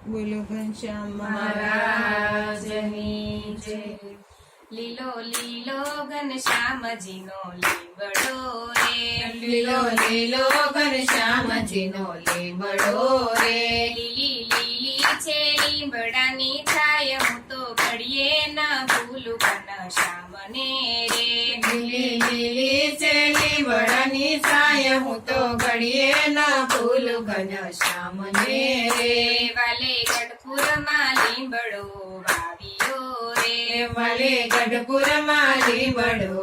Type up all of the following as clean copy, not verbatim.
બોલો ઘનશ્યામ મહારાજની જય. લીલો લીલો ઘનશ્યામજીનો લીમડો રે, લીલો લીલો ઘનશ્યામજીનો લીમડો રે, લીલી લીલી છે લીમડાની છાય, હું તો ઘડીએ ના ભૂલું ઘનશ્યામને રે. લીલી લીલી છે લીમડાની છાય, હું તો ઘડીએ ના ભૂલું ઘનશ્યામને રે. વાલે ગઢપુરમાં લીમડો વાવ્યો રે, વાલે ગઢપુરમાં લીમડો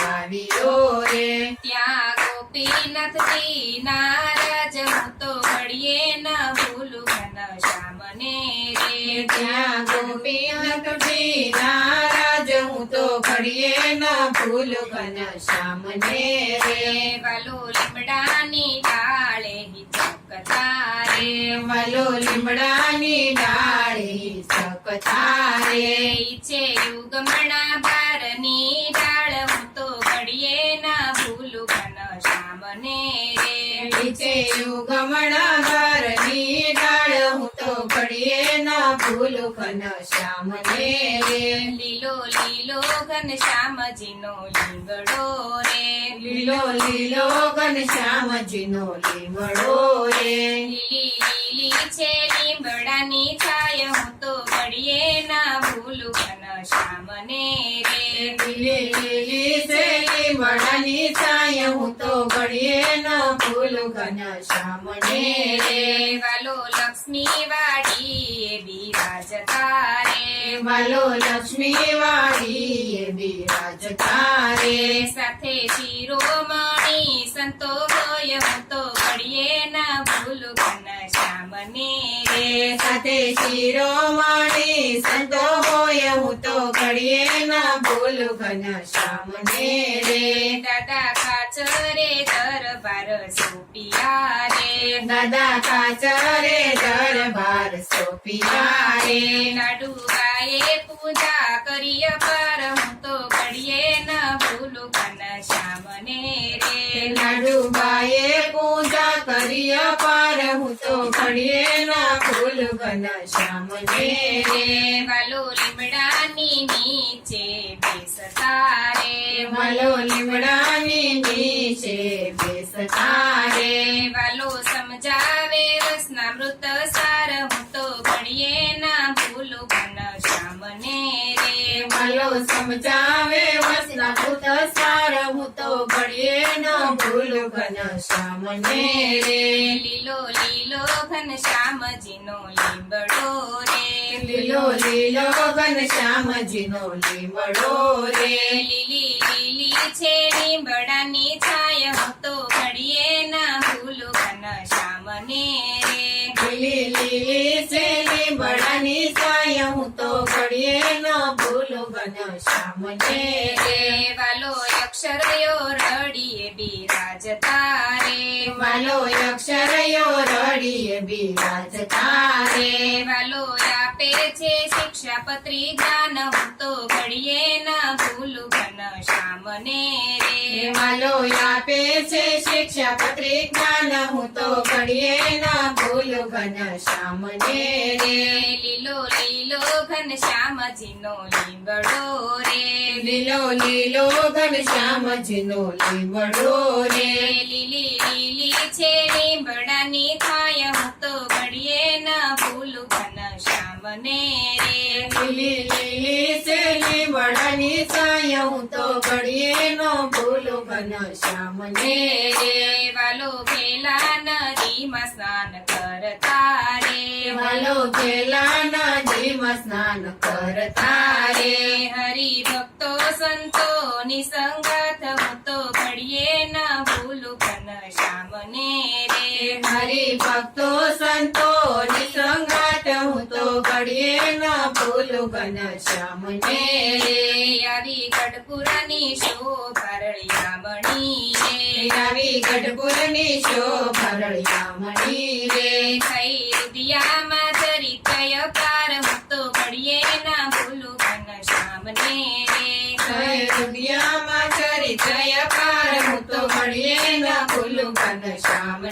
આવ્યો રે, ત્યાં ગોપીનાથજી નારાજ, હું તો ઘડીએ ના ભૂલું ઘનશ્યામને રે. ત્યાં ગોપીનાથજી નારાજ, હું તો ઘડીએ ના ભૂલું ઘનશ્યામને રે. વાલો લીમડાની ડાળે હિચકતા રે, વાલો લીમડાની ડાળે સકતા રે, છે યુગમણા બારની ડાળ, હું તો ઘડીએ ના ભૂલું ઘનશ્યામને રે. નીચે યુગમણા ઘરની ડાળ, હું તો ઘડીએ ના ભૂલું ઘનશ્યામને રે. લીલો લીલો ઘનશ્યામજીનો લીંગડો રે, લીલો લીલો ઘનશ્યામજીનો લીમડો રે, લીલી લીલી છે લીમડાની છાય, હું તો ઘડીએ ના ભૂલું ઘનશ્યામને રે. લીલી લીલી છે લીમડાની છાય, હું તો ઘડીએ ના ભૂલું ઘનશ્યામને રે. વાલો લક્ષ્મી વાડી બિરાજતા રે, વાલો લક્ષ્મી વાળી બિરાજતા રે, સાથે શિરોમણી સંતો હોય, હું તો ઘડીએ ના ભૂલું ઘનશ્યામને રે. સાથે શિરોમણી સંતો હોય, હું તો ઘડીએ ના ભૂલું ઘનશ્યામને રે. દાદા કાચરે દરબાર સોપિયા રે, દાદા કાચરે દરબાર સોપિયા રે, લાડુબાએ પૂજા કરી અપાર, હું તો ઘડીએ ના ભૂલું ઘનશ્યામને રે. લાડુબાએ પૂજા કરી અપાર, હું તો ઘડીએ ના ભૂલું ઘનશ્યામને રે. વાલો લીમડાની નીચે બેસતા રે, વાલો લીમડાની નીચે બેસતા રે, વાલો સમજાવે રસનામૃત સાર, હું તો ઘડીએ ના ભૂલું ઘનશ્યામને રે. વાલો સમજાવે વસના ભૂત સાર, હું તો ઘડીએ ના ભૂલું ઘનશ્યામને રે. લીલો લીલો ઘનશ્યામજીનો લીમડો રે, લીલો લીલો ઘનશ્યામજીનો લીમડો રે, લીલી લીલી છે લીમડાની છાય, હું તો ઘડીએ ના ભૂલું ઘનશ્યામને રે. લીલી લીલી છે લીમડાની છાય, હું તો ઘડીએ ના ભૂલું ઘનશ્યામને રે. વાલો અક્ષરયો રડીએ બિરાજતા રે, વાલો અક્ષરયો રડીએ બિરાજતા રે, વાલો આપે છે શિક્ષાપત્રી જ્ઞાન, હું તો ઘડીએ ના ભૂલું ઘનશ્યામને રે. વાલો આપે છે શિક્ષાપત્રી જ્ઞાન, હું તો ઘડીએ ના ભૂલું ઘનશ્યામને રે. લીલો લીલો ઘનશ્યામજીનો લીમડો રે, લીલો લીલો ઘનશ્યામજીનો લીમડો રે, લીલી લીલી છે લીમડાની છાય, હું તો ઘડીએ ના ભૂલું ઘનશ્યામને રે. લીલી લીલી છે લીમડાની છાય, હું તો ઘડીએ નો ભૂલું ઘનશ્યામને રે. વાલો ભેલા નદીમાં સ્નાન કરતા રે, વાલો ઘેલા નદીમાં સ્નાન કરતા રે, હરિભક્તો સંતોની સંગાથ, હું તો ઘડીએ ના ભૂલું ઘનશ્યામને રે. હરિભક્તો સંતોની સંગાથ, હું તો ઘડીએ ના ભૂલું ઘનશ્યામને રે. આવી ગઢપુરની શોભારળિયામણી રે, આવી ગઢપુરની શોભારળિયામણી રે, થઈ રુદિયામાં ચરિત્રય પાર, હું તો ઘડીએ ના ભૂલું ઘનશ્યામને રે. હૃદયમાં ચરિત્રય પાર, હું તો ઘડીએ ના ભૂલું ઘનશ્યામને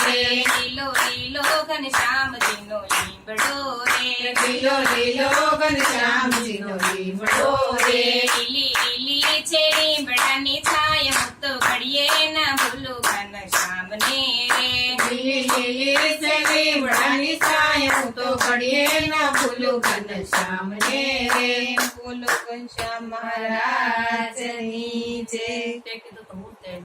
રે. લીલો લીલો ઘનશ્યામજીનો લીમડો લીલો લીલો ઘનશ્યામજીનો લીમડો રે લીલી લીલી છે લીમડાની છાયા હું તો ઘડીએ ના ભૂલું ઘનશ્યામને રે લીલી લીલી છે લીમડાની છાયા હું તો ઘડીએ ના ભૂલું ઘનશ્યામને રે બોલો ઘનશ્યામ મહારાજની જય. તે કીધું તો હું